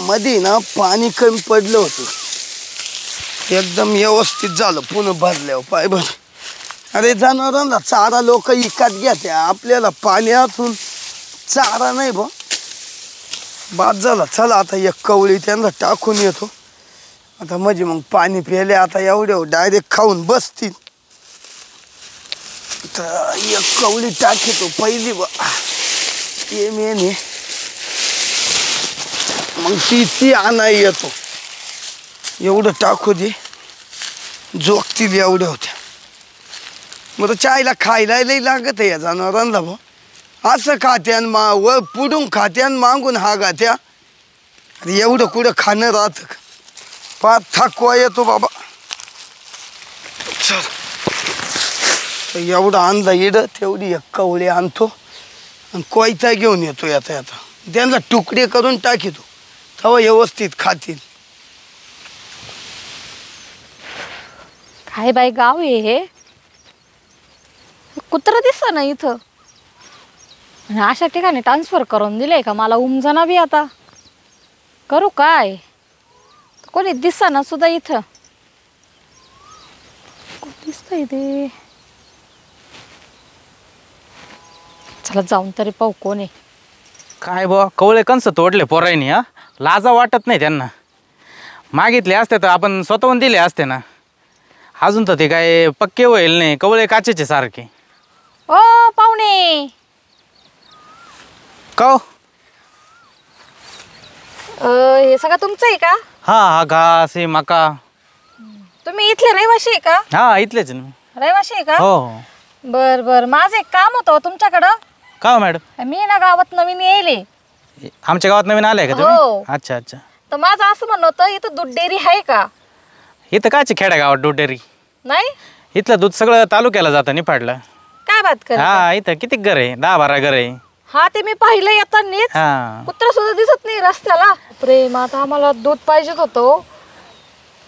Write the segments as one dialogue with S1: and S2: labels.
S1: मध्ये ना पाणी कमी पडलं होतं, एकदम व्यवस्थित झालं पुन्हा भरल्यावर पाय भर. अरे जनावरांना चारा लोक इकत घेते, आपल्याला पाण्यातून चारा नाही बा. बाद झाला. चला आता एक कवळी त्यांना टाकून येतो आता, म्हणजे मग पाणी प्यायले आता एवढं डायरेक्ट खाऊन बसतील. तर एक कवळी टाकतो पहिली बा, ते मेन. मग ती आणाय येतो, एवढं टाकू दे, जोगतील एवढ्या होत्या. मग चायला खायला लई लागत आहे या जनावरांना भाऊ. असं खात्यान व पुढून खात्यान मागून हा गात्या. अरे एवढं कुठं खाणं राहतं का? फार थकवा येतो बाबा. चल एवढं आणला इड, तेवढी एक कवळी आणतो आणि कोयता घेऊन येतो. आता त्यांना तुकडे करून टाकीतो, तेव्हा व्यवस्थित खातील.
S2: काय बाई गाव आहे हे? कुत्र दिसत ना इथं. आणि अशा ठिकाणी ट्रान्सफर करून दिले का मला उमजाना बी. आता करू काय? कोणी दिसना सुद्धा इथं. कोण दिसतंय ते? चला जाऊन तरी पाहू कोण आहे.
S3: काय बा कवळे कंस तोडले पोरायनी. हा लाजा वाटत नाही त्यांना. मागितले असते तर आपण स्वतःहून दिले असते ना. अजून तर ते काय पक्के होईल नाही, कवळे काचेचे सारखे.
S2: ओ पाहुणे,
S3: का
S2: हे सगळं तुमचं आहे का?
S3: हा हा घास हे मका.
S2: तुम्ही इथले रहिवाशी आहे का?
S3: हा इथलेच ना.
S2: रहिवाशी आहे का?
S3: हो हो.
S2: बर बर, माझं एक काम होतं तुमच्याकडं.
S3: का हो मॅडम?
S2: मी ना गावात नवीन येईले.
S3: आमच्या गावात नवीन आले का
S2: हो.
S3: तुम्ही? अच्छा अच्छा.
S2: तर माझं असं म्हणणं होतं, इथं दूध डेअरी आहे का?
S3: इथं काचे खेड्या गावात दूध डेअरी?
S2: नाही.
S3: इथलं दूध सगळं तालुक्याला जातं निफाडलं.
S2: काय बात कर?
S3: हा इथं किती घर आहे? 10-12 घर आहे.
S2: हा ते मी पाहिलं येतानीच.
S3: हा
S2: कुत्रा सुद्धा दिसत नाही रस्त्याला. प्रेम, आता आम्हाला दूध पाहिजेत होतं.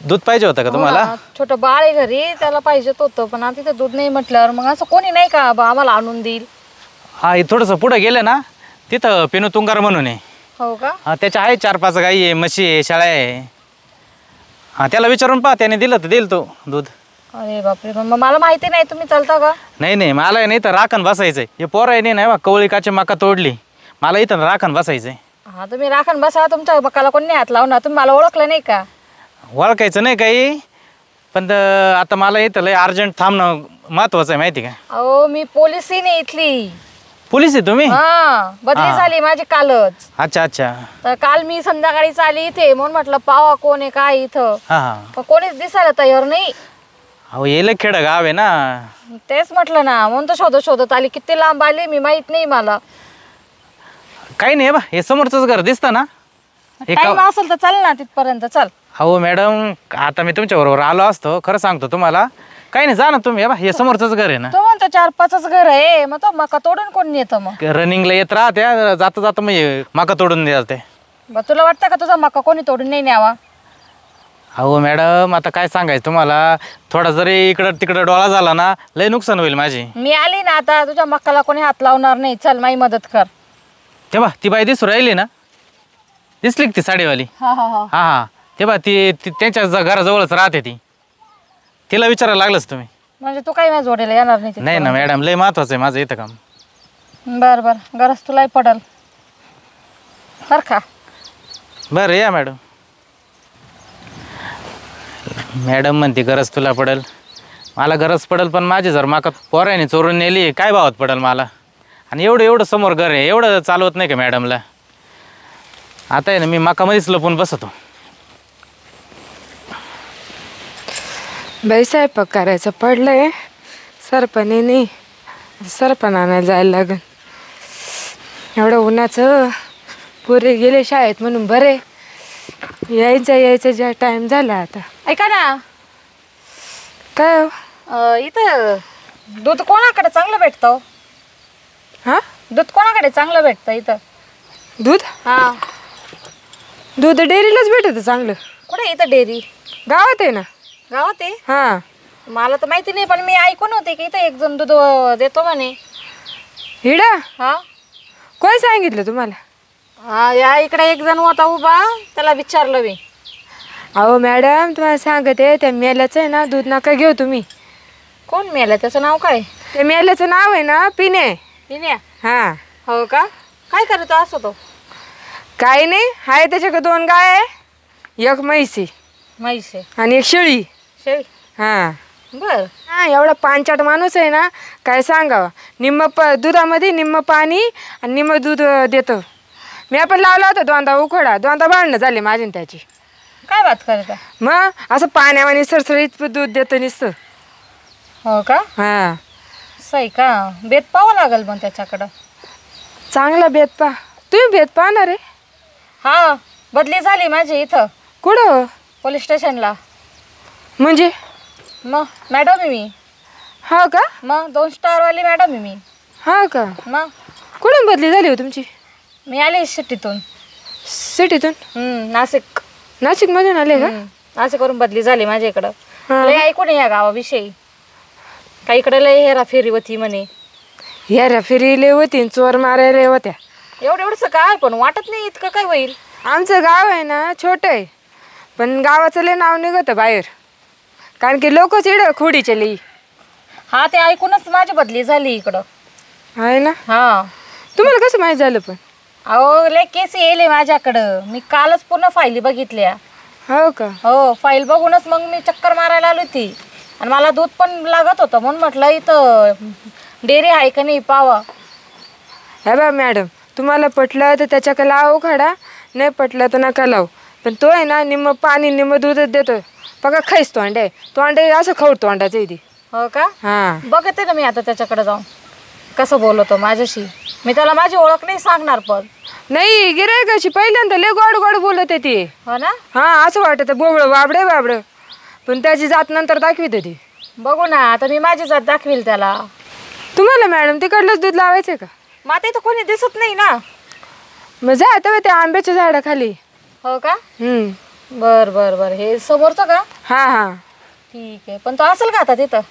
S3: दूध पाहिजे होतं का तुम्हाला?
S2: छोटं बाळ आहे घरी, त्याला पाहिजेत होतं. पण आता तिथं दूध नाही म्हटल्यावर मग असं कोणी नाही का आम्हाला आणून देईल?
S3: हा हे थोडंसं पुढं गेलं ना, तिथं पेनू तुंगार म्हणून आहे.
S2: हो का?
S3: हा त्याच्या आहे 4-5 गाई आहे, म्हशी आहे, शेळ्या आहे. हा त्याला विचारून पहा, त्याने दिलं तर देईल तो दूध.
S2: अरे बापरे, पण मग मला माहिती नाही. तुम्ही चालता का?
S3: नाही नाही मला नाही तर राखण बसायचंय. हे पोरं आहे नाही बा, कवळी काचे मका तोडली, मला इथं राखण बसायचंय.
S2: हा तुम्ही राखण बसा. तुमच्या मकाला कोणी नाही हात लावणार. तुम्ही मला ओळखलं नाही का?
S3: ओळखायचं नाही काही, पण आता मला इथं लय अर्जंट थांबणं महत्वाचं आहे माहिती का?
S2: अहो मी पोलिस नाही इथली.
S3: पोलीस आहे तुम्ही?
S2: हा बदली झाली माझी कालच.
S3: अच्छा अच्छा.
S2: तर काल मी संध्याकाळीच आली इथे, म्हणून म्हटलं पावा कोण आहे काय इथं.
S3: हा हा.
S2: पण कोणीच दिसायला तयार नाही.
S3: अहो येलं खेडं गाव आहे ना.
S2: तेच म्हटलं ना, म्हणून तर शोधत शोधत आली. किती लांब आली मी माहित नाही मला.
S3: काही नाही बा, हे समोरचंच घर दिसतं ना.
S2: टाइम असेल तर चल ना तिथपर्यंत. चल.
S3: हो मॅडम, आता मी तुमच्या बरोबर आलो असतो. खरं सांगतो तुम्हाला. काही नाही, जा ना तुम्ही. हे समोरचंच घर आहे ना.
S2: तो म्हणतो 4-5च घर आहे. मग तो मका तोडून कोण येतं मग?
S3: रनिंगला येत राहते, जाता जाता मग मका तोडून द्याल.
S2: तुला वाटतं का तुझा मका कोणी तोडून नाही न्यावा?
S3: अहो मॅडम, आता काय सांगायचं तुम्हाला. थोडा जरी इकडं तिकडं डोळा झाला ना, लय नुकसान होईल माझी.
S2: मी आली ना आता, तुझ्या मकाला कोणी हात लावणार नाही. चल माझी मदत कर.
S3: तेव्हा ती बाई दिसू राहिली ना, दिसली ती साडीवाली?
S2: हा हा हा.
S3: हा हा. तेव्हा ती त्यांच्या घराजवळच राहते ती. तिला विचारायला लागलंच तुम्ही?
S2: म्हणजे तू काही माझ्या जोडीला येणार नाही?
S3: नाही ना मॅडम, लय महत्वाचं आहे माझं इथं काम.
S2: बर बर, गरज तुलाही पडल बर का?
S3: बरं या मॅडम. मॅडम म्हणते गरज तुला पडेल. मला गरज पडेल, पण माझी जर माका पोराने चोरून नेली, काय भावात पडेल मला? आणि एवढं समोर घर आहे, एवढं चालवत नाही का मॅडमला? आता आहे ना, मी मकामध्येच लपून बसतो.
S4: बाई स्वयंपाक करायचं पडलंय. सरपणे नाही, सरपण आणायला जायला लागेल. एवढं उन्हाचं. पोरे गेले शाळेत म्हणून बरे. यायचं ज्या टाइम झाला आता.
S2: ऐका ना,
S4: काय
S2: इथं दूध कोणाकडे चांगलं भेटतं?
S4: हा
S2: दूध कोणाकडे चांगलं भेटतं इथं?
S4: दूध?
S2: हा.
S4: दूध डेअरीलाच भेटतं चांगलं.
S2: कुठे इथं डेअरी?
S4: गावात आहे ना.
S2: गावात आहे?
S4: हा.
S2: मला तर माहिती नाही, पण मी ऐकून होते की इथं एक जण दूध देतो म्हणे.
S4: हिडा?
S2: हा.
S4: कोण सांगितलं तुम्हाला?
S2: हा या इकडे एक जण होता उभा, त्याला विचारलं मी.
S4: अहो मॅडम तुम्हाला सांगते त्या मेल्याचं आहे ना दूध नका घेऊ तुम्ही.
S2: कोण मेलं, त्याचं नाव काय?
S4: त्या मेल्याचं नाव आहे ना पिणे.
S2: पिण्या?
S4: हां.
S2: हो का? काय करतो असं तो?
S4: काही नाही, आहे त्याच्याकडे 2 गाय आहे, एक म्हैसी
S2: म्हैस आहे
S4: आणि एक शेळी.
S2: शेळी?
S4: हां.
S2: बर.
S4: हां, एवढा पांचाट माणूस आहे ना, काय सांगावं. निम्म दुधामध्ये निम्म पाणी आणि निम्म दूध देतं. मी पण लावला होता 2दा उखडा, 2दा भांडणं झाले माझी आणि त्याची.
S2: काय बात करता?
S4: मग असं पाण्यावानी सरसरीत दूध देतं नुसतं.
S2: हो का?
S4: हां.
S2: सही का? बेत पाहावं लागेल मग त्याच्याकडं.
S4: चांगला बेत पा. तुम्ही बेत पाहणार आहे?
S2: हा, बदली झाली माझी इथं
S4: कुठं?
S2: पोलीस स्टेशनला.
S4: म्हणजे?
S2: मग मॅडम आहे मी.
S4: हा का?
S2: मग 2 स्टारवाली मॅडम आहे मी.
S4: हा का?
S2: मग
S4: कुठून बदली झाली हो तुमची?
S2: मी आले सिटीतून.
S4: सिटीतून?
S2: नाशिक.
S4: नाशिकमधून आले का?
S2: नाशिकवरून बदली झाली माझ्या इकडं.
S4: हा.
S2: लय ऐकून या गावाविषयी. काही इकडे लय हेराफेरी होती म्हणे.
S4: याऱ्या फिरीले होती, चोर मारायला होत्या.
S2: एवढंसं काय, पण वाटत नाही इतकं काय होईल.
S4: आमचं गाव आहे ना छोटं आहे, पण गावाचं लय नाव निघतं बाहेर, कारण की लोकच इकडं खोडीचे लई.
S2: हा, ते ऐकूनच माझी बदली झाली इकडं.
S4: आहे ना?
S2: हा.
S4: तुम्हाला कसं माहीत झालं पण?
S2: अहो लय केस येले माझ्याकडं. मी कालच पूर्ण फाईली बघितल्या.
S4: हो का?
S2: हो, फाईल बघूनच मग मी चक्कर मारायला आली होती. आणि मला दूध पण लागत होतं, म्हणून म्हटलं इथं डेअरी आहे का नाही पावा.
S4: हे बा मॅडम, तुम्हाला पटलं तर त्याच्याकडे लावू खडा, नाही पटलं तर नका लावू. पण तो आहे ना निम्म पाणी निम्म दूधच देतो. बघा खाईस तोंडे असं खवड तोंडाचं इथे.
S2: हो का?
S4: हां.
S2: बघते ना मी आता त्याच्याकडे जाऊन कसं बोलतो माझ्याशी. मी त्याला माझी ओळख नाही सांगणार पण.
S4: नाही, गिऱ्हाईकाशी पहिल्यांदा लय गोड गोड बोलत आहे ती.
S2: हो ना?
S4: हां, असं वाटतं बोबडं बाबडं, पण त्याची जात नंतर दाखवित ती.
S2: बघू ना, आता मी माझी जात दाखवील त्याला.
S4: तुम्हाला मॅडम तिकडलंच दूध लावायचं का?
S2: मग आता इथं कोणी दिसत नाही ना.
S4: मग जा आता त्या आंब्याच्या झाडाखाली.
S2: हो का?
S4: हां
S2: बर. हे समोरचं का?
S4: हां.
S2: ठीक आहे. पण तो असेल का आता तिथं?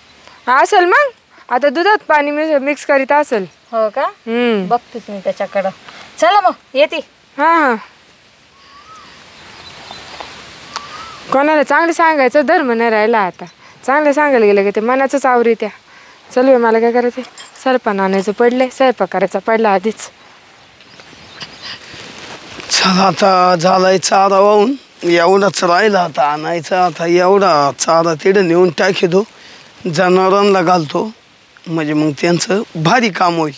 S4: असेल मग. आता दुधात पाणी मिक्स करीत असेल.
S2: हो का? बघतेच मी त्याच्याकडं. चला मग येते.
S4: हां. कोणाला चांगलं सांगायचं धर्म नाही राहिला आता. चांगलं सांगायला गेलं की ते मनाचंच आवरी त्या. चल मला काय करायचं, सरपण आणायचं पडलंय, स्वयंपाक करायचा पडला आधीच.
S1: चला आता झालाय चारा वाहून, एवढाच राहिला आता आणायचा. आता एवढा चारा तिकडे नेऊन टाकीतो, जनावरांना घालतो, म्हणजे मग त्यांचं भारी काम होईल.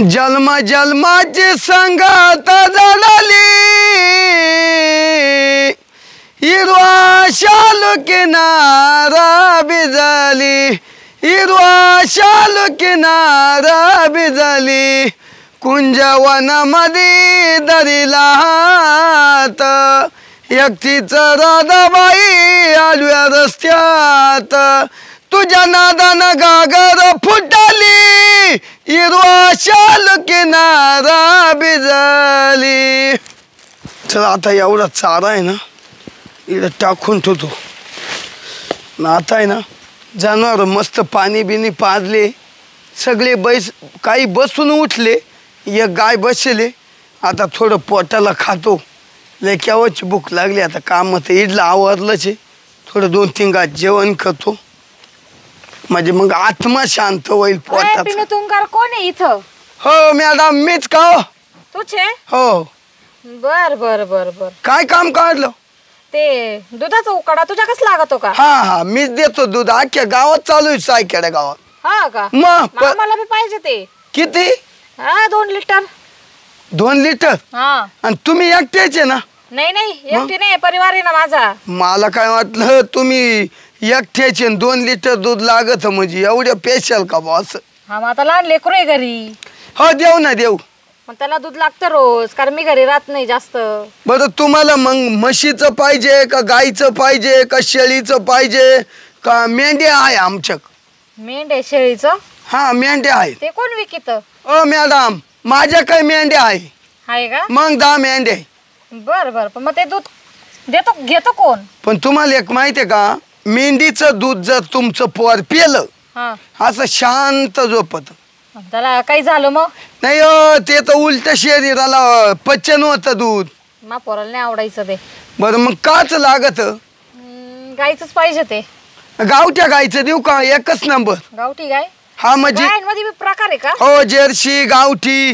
S1: जन्माची संगात जळाली, हिरवा शालू किनारा भिजली, हिरवा शालू किनारा भिजली, कुंजवनामध्ये दरीला हात, एकटीच राधाबाई आलव्या रस्त्यात, तुझ्या नादानं गागर फुटली, हिरवा शाल किनारा भिजली. चला आता एवढा चारा आहे ना इकडे टाकून ठेवतो. आता आहे ना जनावर मस्त पाणी बिनी पाजले, सगळे काही बसून उठले, एक गाय बसले. आता थोडं पोटाला खातो, लय केव्हाची भूक लागली. आता काम तर इडला आवरलंच आहे, थोडं 2-3 गाय जेवण करतो, म्हणजे मग आत्मा शांत होईल पोटात.
S2: तुंगार कोण आहे इथं?
S1: हो मॅडम, मीच का हो?
S2: तूच आहे?
S1: हो.
S2: बर.
S1: काय काम काढलं?
S2: ते दुधाचा उकडा तुझ्या कस लागतो का?
S1: हा, मीच देतो दूध. अख्ख्या गावात चालू आहे, सायखेड्या गावात.
S2: हा का?
S1: मग
S2: मला बी पाहिजे ते.
S1: किती?
S2: 2 लिटर.
S1: 2 लिटर?
S2: हा.
S1: आणि तुम्ही एकट्याचे ना?
S2: नाही एकटी नाही, परिवार आहे ना माझा.
S1: मला काय वाटलं तुम्ही एकट्याचे 2 लिटर दूध लागत म्हणजे एवढ्या पेशल का बॉस?
S2: हा, मग आता लहान लेकरू आहे घरी.
S1: हो देऊ ना देऊ.
S2: मग त्याला दूध लागतं रोज, कारण मी घरी राहत नाही जास्त.
S1: बरं तुम्हाला मग म्हशीचं पाहिजे का गाईचं पाहिजे का शेळीचं पाहिजे का मेंढ्या आहे आमच्याक?
S2: मेंढ्या शेळीचं?
S1: हा मेंढ्या आहे.
S2: ते कोण विकित?
S1: ओ मॅडम, माझ्या काय मेंढ्या आहे
S2: का?
S1: मग 10 मेंढ्या.
S2: बर. पण मग ते दूध घेतो कोण?
S1: पण तुम्हाला एक माहिती आहे का, मेंढीचं दूध जर तुमचं पोर पिलं असं शांत झोपत.
S2: त्याला काही झालं मग?
S1: नाही ते तर उलट शरीराला पचन होतं दूध.
S2: मा पोराला नाही आवडायचं ते.
S1: बरं मग काच लागत?
S2: गाईचंच पाहिजे ते.
S1: गावठ्या गायचं देऊ का? एकच नंबर.
S2: गावठी गाय?
S1: हा म्हणजे
S2: गायांमध्ये बी प्रकार आहे का?
S1: हो, जर्सी, गावठी,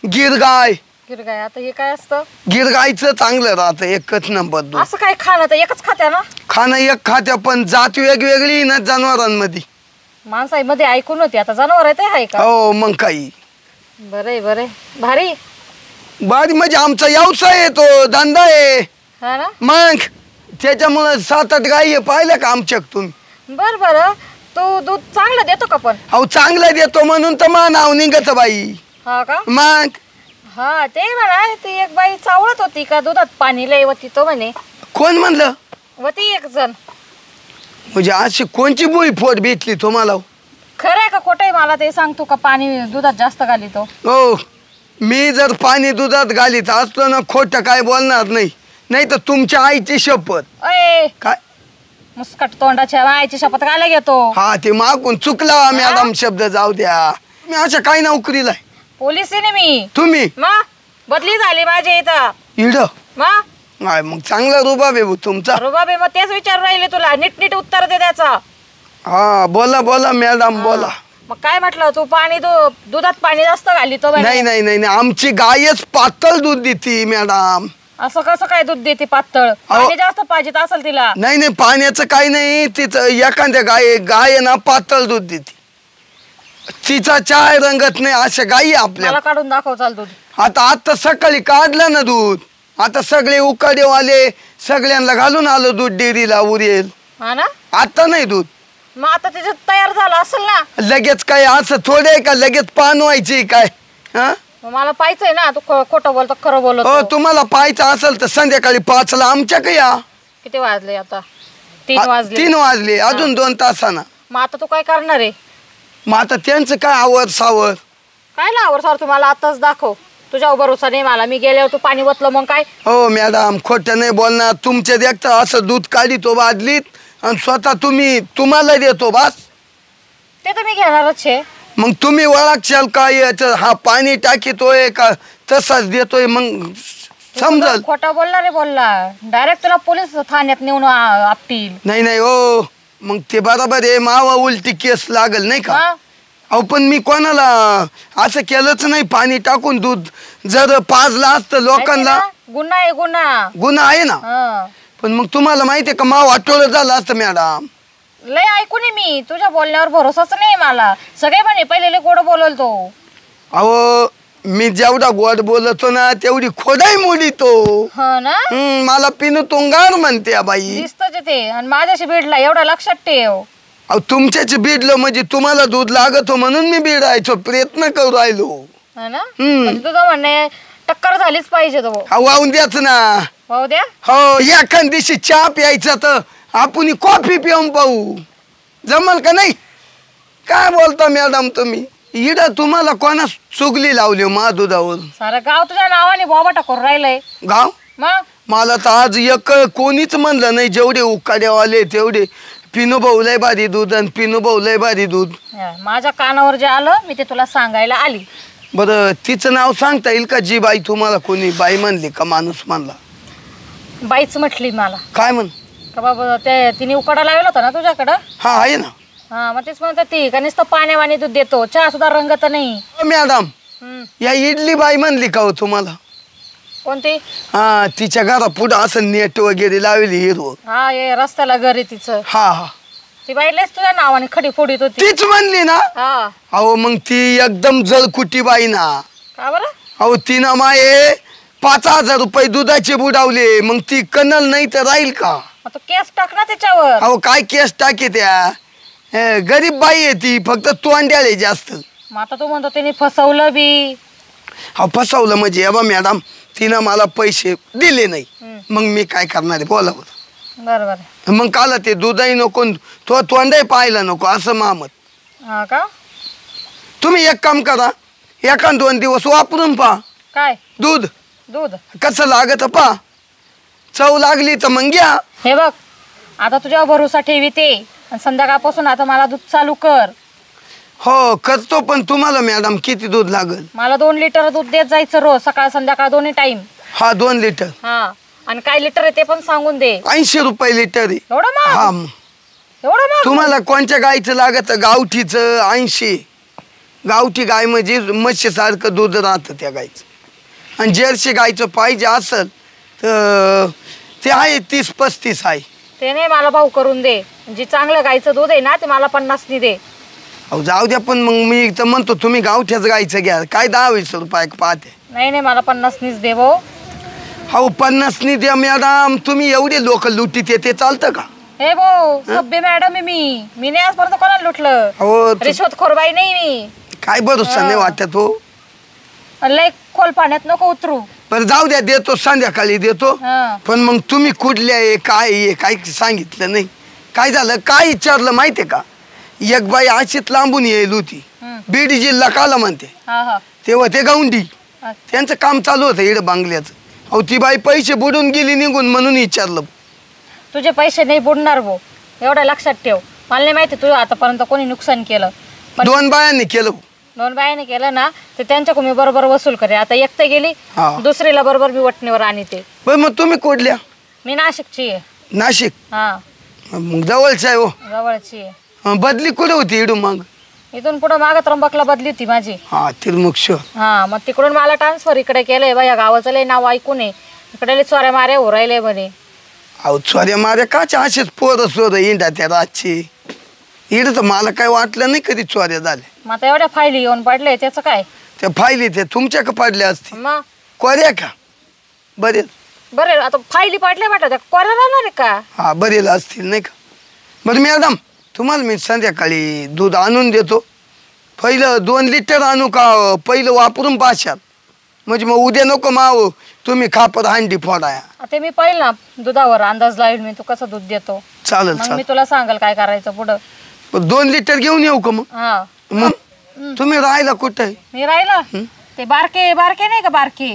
S1: गिर गाय.
S2: गिर गाय. आता हे काय असतं?
S1: गिर गायचं चांगलं राहतं, एकच नंबर दूध.
S2: असं काय खाणं? तर एकच खात्या ना?
S1: खाणं एक खात्या, पण जात वेगवेगळी ना जनावरांमध्ये.
S2: माणसामध्ये ऐकून होती, आता जनावर आहे का?
S1: हो मग काही.
S2: बरंय बरंय, भारी.
S1: बारी म्हणजे आमचा व्यवसाय आहे, तो धंदा आहे.
S2: हा ना?
S1: मग त्याच्यामुळे 7-8 गाई आहे, पाहिलं का आमच्याक तुम्ही?
S2: बर बर. तू दूध चांगलं देतो का पण?
S1: अहो चांगलं देतो म्हणून तर मा नाव निघत बाई.
S2: हा का?
S1: मग
S2: हा ते म्हणा, ती एक बाई चावळत होती का दुधात पाणी लय होती तो म्हणे.
S1: कोण म्हणलं?
S2: होती एक जण.
S1: म्हणजे अशी कोणची बुळी फोड भेटली तुम्हाला?
S2: खरं आहे का खोटं आहे मला ते सांग तू, का पाणी दुधात जास्त घाली तो?
S1: हो, मी जर पाणी दुधात घालीत असलो ना, खोटं काय बोलणार नाही. नाही तर तुमच्या आईची शपथ.
S2: अय
S1: काय?
S2: मुस्कट तोंडाच्या आईची शपथ घायला घेतो?
S1: हा ते मागून चुकला मॅडम, शब्द जाऊ द्या. मी अशा काय नोकरीला आहे?
S2: पोलीस आहे ना मी.
S1: तुम्ही?
S2: मा बदली झाली माझी इथं.
S1: इड
S2: मा
S1: काय मग चांगला रुबाब आहे भाऊ तुमचा.
S2: रुबाबे, मग तेच विचार राहिले तुला. नीट उत्तर दे त्याचा.
S1: हा बोला बोला मॅडम बोला.
S2: मग काय म्हटलं तू? पाणी दुधात पाणी जास्त घाली तो?
S1: नाही नाही नाही नाही, आमची गायच पातळ दूध देते मॅडम.
S2: असं कसं काय दूध देते पातळ? पाणी जास्त पाहिजे असेल तिला.
S1: नाही नाही, पाण्याचं काही नाही. तिचं एखाद्या गाय ना पातळ दूध देते. तिचा चाय रंगत नाही, अशा गायी आपल्या.
S2: मला काढून दाखव चाल दूध.
S1: आता सकाळी काढलं ना दूध. आता सगळे उकाडेवाले सगळ्यांना घालून आलो दूध डेअरीला उरेल.
S2: हा ना?
S1: आता नाही दूध.
S2: मग आता त्याच्यात तयार झालं असेल ना?
S1: लगेच काय असं थोडे का लगेच पान व्हायची काय? हा
S2: मग मला पाहायचंय ना, तू खोटं बोलतो खरं
S1: हो,
S2: बोलतो?
S1: तुम्हाला पाहायचं असेल तर संध्याकाळी 5ला आमच्याकडे या.
S2: किती वाजले आता? 3 वाजले.
S1: 3 वाजले, अजून 2 तासानं.
S2: मग आता तू काय करणार आहे?
S1: मग आता त्यांचं काय आवर सावर?
S2: काय लावर सर तुम्हाला आताच दाखव. तुझ्या भरोसा नाही मला. मी गेल्यावर तू पाणी ओतलं मग काय?
S1: हो मॅडम, खोटं नाही बोलणार. तुमच्या देखता असं दूध काढितो बादलीत आणि स्वतः तुम्हाला देतो बस.
S2: ते तर मी घेणारच आहे.
S1: मग तुम्ही ओळखशाल का याचं हा पाणी टाकीतोय का तसाच देतोय? मग समजल.
S2: खोटा बोलला रे बोलला. डायरेक्ट तुला पोलीस ठाण्यात नेऊन आपटील.
S1: नाही नाही हो, मग ते बरोबर आहे. मावा उलटी केस लागल नाही का?
S2: हा?
S1: अहो पण मी कोणाला असं केलंच नाही. पाणी टाकून दूध जर पाजलं असतं लोकांना.
S2: गुन्हा आहे गुन्हा.
S1: गुन्हा आहे ना.
S2: हं.
S1: पण मग तुम्हाला माहितीये का माव वाटोळं झालं असतं मॅडम.
S2: लय ऐकून मी तुझ्या बोलण्यावर भरोसाच नाही मला. सगळे म्हणे पहिले लय गोड बोलतो.
S1: अहो मी जेवढा गोड बोलतो ना तेवढी खोडाई मोडीतो.
S2: हो ना?
S1: मला पिनू तुंगार म्हणते बाई.
S2: दिसतच ते. आणि माझ्याशी भिडला एवढा लक्षात ठेव.
S1: अहो तुमच्याच बीडलो म्हणजे तुम्हाला दूध लागतो म्हणून मी बीडायचो प्रयत्न करू राहिलो.
S2: हो ना? म्हणजे तुझं म्हणणे टक्कर झालीच पाहिजे तो.
S1: वाहून द्याच ना.
S2: भाऊ द्या.
S1: हो, एखाद दिवशी चहा प्यायचा तर आपण कॉफी पिऊन पाहू. जमल का नाही? काय बोलता मॅडम तुम्ही? इड तुम्हाला कोणा चुगली लावली मा दुधावर?
S2: सारं गाव तुझ्या नावाने बोबाटा करून राहिलंय.
S1: गाव?
S2: मग
S1: मला तर आज एक कोणीच म्हणलं नाही. जेवढे उकाड्यावाले तेवढे पिनू भाऊ लय भारी दूध आणि पिनू भाऊ लय भारी दूध.
S2: माझ्या कानावर जे आलं मी ते तुला सांगायला आली.
S1: बरं तिचं नाव सांगता येईल का? जी बाई तुम्हाला कोणी बाई म्हणली का माणूस म्हणला?
S2: बाईच म्हटली मला.
S1: काय म्हण?
S2: का बाबा ते तिने उकाडा लावला होता ना तुझ्याकडं?
S1: हा आहे ना.
S2: हा मग तेच म्हणतात ती का नुसतं पाण्यावाणी दूध देतो, चहा सुद्धा रंगत नाही.
S1: मॅडम
S2: हम्म.
S1: या इडली बाई म्हणली का हो तुम्हाला?
S2: कोणती?
S1: हा तिच्या घरा पुढं असं नेट वगैरे लावली हिरव.
S2: हा ये रस्त्याला घर आहे तिचं.
S1: हा हा
S2: ती बाईलाच तुझ्या नावाने खडी फोडीत होती.
S1: तीच म्हणली ना?
S2: हा.
S1: अहो मग ती एकदम जळकुटी बाई ना.
S2: का बरं?
S1: अहो तिनं माये 5,000 रुपये दुधाचे बुडावले. मग ती कनल नाही तर राहील का?
S2: मग तू केस टाक ना त्याच्यावर.
S1: अहो काय केस टाके त्या? गरीब बाई आहे ती, फक्त तोंड्याले जास्त.
S2: मग आता तू म्हणतो तिने फसवलं बी.
S1: हा फसवलं म्हणजे हे बा मॅडम, तिनं मला पैसे दिले नाही. मग मी काय करणार आहे बोला बरं.
S2: बरं बरं.
S1: मग काला ते दूधही नको तो तोंडही पाहायला नको असं मामत.
S2: हा का?
S1: तुम्ही एक काम करा, 1-2 दिवस वापरून पहा
S2: काय?
S1: दूध
S2: दूध
S1: कसं लागत पहा. चव लागली तर मग घ्या.
S2: हे बघ आता तुझ्यावर भरोसा ठेवी ते. आणि संध्याकाळपासून आता मला दूध चालू कर.
S1: हो करतो, पण तुम्हाला मॅडम किती दूध लागेल?
S2: मला 2 लिटर दूध देत जायचं रोज, सकाळ संध्याकाळ दोन्ही टाइम.
S1: हा 2 लिटर.
S2: हा, आणि काय लिटर आहे ते पण सांगून दे.
S1: 80 रुपये लिटर आहे.
S2: एवढं महाग?
S1: हा
S2: एवढं महाग?
S1: तुम्हाला कोणत्या गाईचं लागत? गावठीचं 80. गावठी गाय म्हणजे म्हशीसारखं दूध राहतं त्या गाईचं. आणि जर्सी गायचं पाहिजे असेल तर ते आहे 30-35 आहे.
S2: ते नाही, मला भाऊ करून दे. जी चांगलं गाईचं दूध आहे ना ते मला 50 नि दे.
S1: अहो जाऊ द्या, पण मग मी तर म्हणतो तुम्ही गावठ्याच गायचं घ्या. काय 10-20 रुपये पाहते?
S2: नाही मला 50 निच दे भाऊ.
S1: हो 50 नि द्या मॅडम. तुम्ही एवढे लोक लुटीत ते चालतं का?
S2: हे भाऊ, सभ्य मॅडम आहे मी नाही आजपर्यंत कोणाला लुटलं.
S1: हो
S2: रिश्वतखोर बाई नाही मी.
S1: काय भरोसा नाही वाटत हो.
S2: लय खोल पाण्यात नको उतरू.
S1: बरं जाऊ द्या, देतो संध्याकाळी देतो.
S2: हा.
S1: पण मग तुम्ही कुठल्या आहे काय आहे काय सांगितलं नाही. काय झालं काय विचारलं माहितीये का? एक बाई अशीच लांबून येईल होती. बीड जिल्हा काला म्हणते.
S2: हा.
S1: तेव्हा ते गौंडी त्यांचं काम चालू होतं इकडं बांगल्याचं. अहो ती बाई पैसे बुडून गेली निघून म्हणून विचारलं.
S2: तुझे पैसे नाही बुडणार भाऊ, एवढं लक्षात ठेव. मला नाही माहिती तुझं आतापर्यंत कोणी नुकसान केलं. पण
S1: 2 बायांनी केलं.
S2: 2 बायाने केलं ना तर त्यांच्याकडून मी बरोबर वसूल करे. आता एक तर गेली,
S1: हा.
S2: दुसरीला बरोबर मी वटणीवर आणते.
S1: बरं मग तुम्ही कुठल्या?
S2: मी नाशिकची आहे.
S1: नाशिक?
S2: हा,
S1: मग जवळच आहे हो.
S2: जवळची आहे.
S1: बदली कुठे होती इडू मग?
S2: इथून पुढं मागं त्र्यंबकला बदली होती माझी.
S1: हा तिरमुक्ष.
S2: हा, मग तिकडून मला ट्रान्सफर इकडे केलंय. बा या गावाचं लय नाव ऐकून आहे. इकडे चोऱ्या माऱ्या हो राहिले म्हणे.
S1: अहो चोऱ्या माऱ्या काच्या असेच पोरं सोरं इंडा त्या रातची. इकडं तर मला काय वाटलं नाही कधी चोऱ्या झाल्या.
S2: मग आता एवढ्या फायली येऊन पडले त्याचं काय?
S1: त्या फायली त्या तुमच्या का पडल्या असतील?
S2: मग
S1: कोऱ्या का? बरेल.
S2: बरं, आता फायली पडल्या म्हटलं त्या कोऱ्या राहणार आहे का?
S1: हा बरेल असतील नाही का? बरं मॅडम तुम्हाला मी संध्याकाळी दूध आणून देतो. पहिलं 2 लिटर आणू का पहिलं वापरून पाशात? म्हणजे मग उद्या नको माव तुम्ही खापर हांडी फोडाया.
S2: आता मी पाहिलं ना दुधावर अंदाज लावेल मी तू कसं दूध देतो.
S1: चालेल
S2: मग मी
S1: चालेल.
S2: तुला सांगेल काय करायचं पुढं.
S1: 2 लिटर घेऊन येऊ का मग?
S2: हा,
S1: मग तुम्ही राहायला कुठं आहे?
S2: मी राहिला ते बारके नाही का बारके?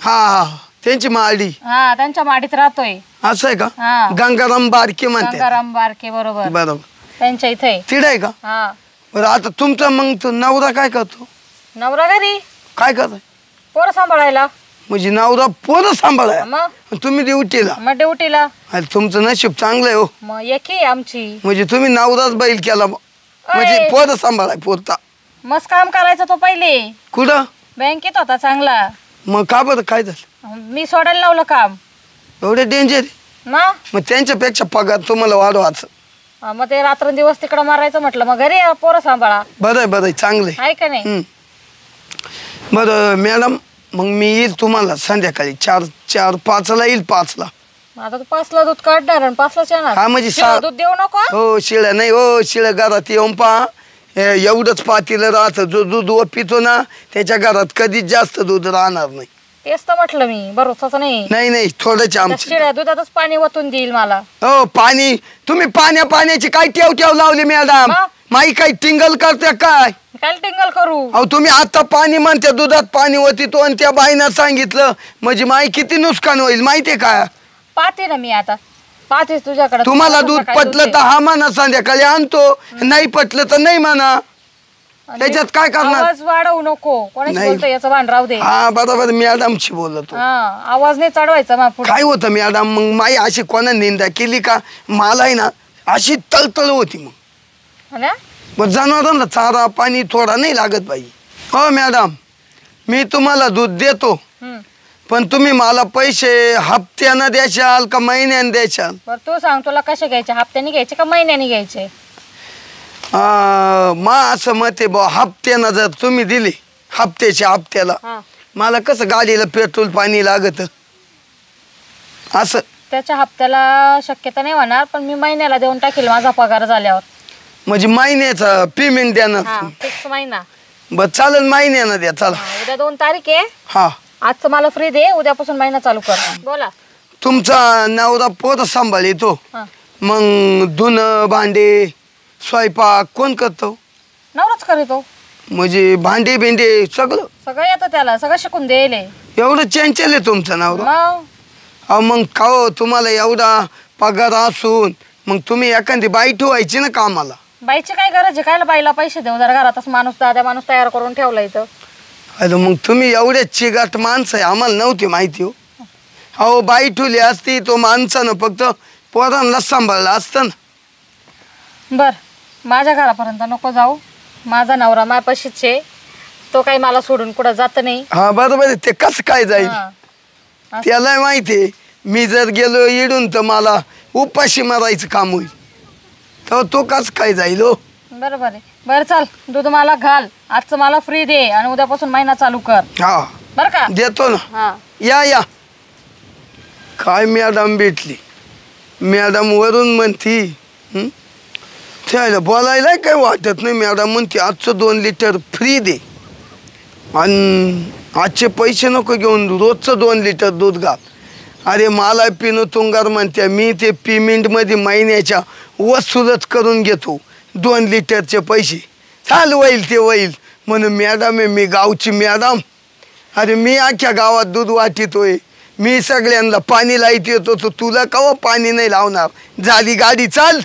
S1: हा हा त्यांची माळी.
S2: हा, त्यांच्या माडीत राहतोय.
S1: असं आहे
S2: हा.
S1: का? गंगाराम बारके म्हणते.
S2: गंगाराम बारके बरोबर
S1: बरोबर
S2: त्यांच्या इथे.
S1: तिड आहे का?
S2: हा.
S1: बरं आता तुमचा मग तो नवरा काय करतो?
S2: नवरा घरी
S1: काय करताय?
S2: पोरं सांभाळायला.
S1: म्हणजे नवरा पोरं सांभाळाय
S2: मग
S1: तुम्ही ड्युटीला?
S2: मग ड्युटीला.
S1: अरे तुमचं नशीब चांगलं आहे हो.
S2: मग एक आहे आमची.
S1: म्हणजे तुम्ही नवराच बैल केला म्हणजे
S2: अय.
S1: पोरं सांभाळाय पोरता.
S2: मस्त काम करायचं तो पहिले.
S1: कुठं?
S2: बँकेत होता चांगला.
S1: मग का बरं काय झालं?
S2: मी सोडायला लावलं काम.
S1: एवढे डेंजर? मग त्यांच्यापेक्षा पगार तुम्हाला वाढवायचं.
S2: मग ते रात्रंदिवस तिकडं मारायचं म्हटलं मग घरी पोरं सांभाळा.
S1: बरं आहे बरं आहे चांगलं आहे.
S2: आहे का नाही?
S1: बरं मॅडम मग मी येईल तुम्हाला संध्याकाळी 4-5ला येईल. 5ला.
S2: आता तू 5ला दूध काढणार आणि 5लाच येणार.
S1: हा म्हणजे
S2: शिळं दूध देऊ नको.
S1: हो शिळं नाही हो. शिळं घरात येऊन पहा एवढंच पातीलं राहतं. जो दूध पितो ना त्याच्या घरात कधीच जास्त दूध राहणार नाही.
S2: तेच तर म्हटलं मी, भरोसाच नाही.
S1: नाही थोडंच आमचं.
S2: शिळ्या दुधातच पाणी ओतून देईल मला.
S1: हो पाणी तुम्ही पाण्याची काय ठेव लावली मॅडम? माई काही टिंगल करते काय?
S2: काय टिंगल करू?
S1: अहो तुम्ही आता पाणी म्हणते दुधात पाणी ओतितो आणि त्या बाईनं सांगितलं म्हणजे माई किती नुकसान होईल माहितीये का?
S2: पाहते ना मी आता. पाहतेच तुझ्याकडे.
S1: तुम्हाला दूध पटलं तर हा म्हणा संध्याकाळी आणतो. नाही पटलं तर नाही म्हणा. त्याच्यात काय करणार?
S2: आवाज वाढवू नको. कोणाशी बोलतो याचं भान राहू दे.
S1: हा बरोबर मॅडमशी बोलतो.
S2: हा, आवाज नाही चढवायचा मग पुढे.
S1: काय होतं मॅडम मग माई अशी कोणा निंदा केली का मला आहे ना अशी तळतळ होती. मग जनावरांना चारा पाणी थोडा नाही लागत बाई. हो मॅडम मी तुम्हाला दूध देतो पण तुम्ही मला पैसे हप्त्यानं द्याशाल का महिन्यानं द्याशाल?
S2: बरं तू सांग तुला कसे घ्यायचे, हप्त्याने घ्यायचे का महिन्याने घ्यायचे?
S1: मा असं मते बा हप्त्यानं जर तुम्ही दिली हप्त्याला मला कसं गाडीला पेट्रोल पाणी लागत असं.
S2: त्याच्या हप्त्याला शक्यता नाही होणार पण मी महिन्याला देऊन टाकेल माझा पगार झाल्यावर.
S1: म्हणजे महिन्याचा पेमेंट देणार?
S2: फिक्स महिना.
S1: बर चालेल महिन्यानं द्या. चला
S2: उद्या 2 तारीख आहे.
S1: हा
S2: आजचं मला फ्री दे, उद्यापासून महिना चालू कर. बोला.
S1: तुमचा नवरा पोत सांभाळतो मग धुणं भांडे स्वयंपाक कोण करतो?
S2: नवराच करीतो.
S1: म्हणजे भांडे बिंडे सगळं
S2: येतं त्याला, सगळं शिकून देईल.
S1: एवढं चंचल आहे तुमचा नवरा?
S2: मग
S1: अहो मग का तुम्हाला एवढा पगार असून मग तुम्ही एखादी बाई ठेवायची ना कामाला.
S2: बाईची काय गरज आहे? कायला बाईला पैसे देऊ? जरा घरातच माणूस दादा माणूस तयार करून ठेवला इथं.
S1: अरे मग तुम्ही एवढे चिगाट माणसं आहे, आम्हाला नव्हती माहिती हो. अहो बाई ठुली असती तो माणसानं फक्त पोरांना सांभाळलं असतं ना.
S2: बर, माझ्या घरापर्यंत नको जाऊ. माझा नवरा माझ्यापाशीच आहे. तो काही मला सोडून कुठं जात नाही.
S1: हा बरोबर आहे. ते कसं काय जाईल
S2: हा.
S1: त्याला माहिती आहे. मी जर गेलो इडून तर मला उपाशी मारायचं काम होईल. तर तो कसं काय जाईल हो.
S2: बरोबर आहे. बरं चल, दूध मला घाल. आजचं मला फ्री दे आणि उद्यापासून महिना चालू कर.
S1: हा
S2: बर का?
S1: देतो ना.
S2: हा.
S1: या काय मॅडम भेटली. मॅडम वरून म्हणती त्याला बोलायला काही वाटत नाही. मॅडम म्हणते आजचं 2 लिटर फ्री दे आणि आजचे पैसे नको घेऊन रोजचं 2 लिटर दूध घाल. अरे मला पिनू तुंगार म्हणते. मी ते पेमेंटमध्ये महिन्याच्या वसूलच करून घेतो 2 लिटरचे पैसे. चाल होईल ते होईल म्हणून मॅडम आहे मी गावची मॅडम. अरे मी अख्ख्या गावात दूध वाटितोय. मी सगळ्यांना पाणी लाईत येतो तर तुला कवा पाणी नाही लावणार. झाली गाडी चाल.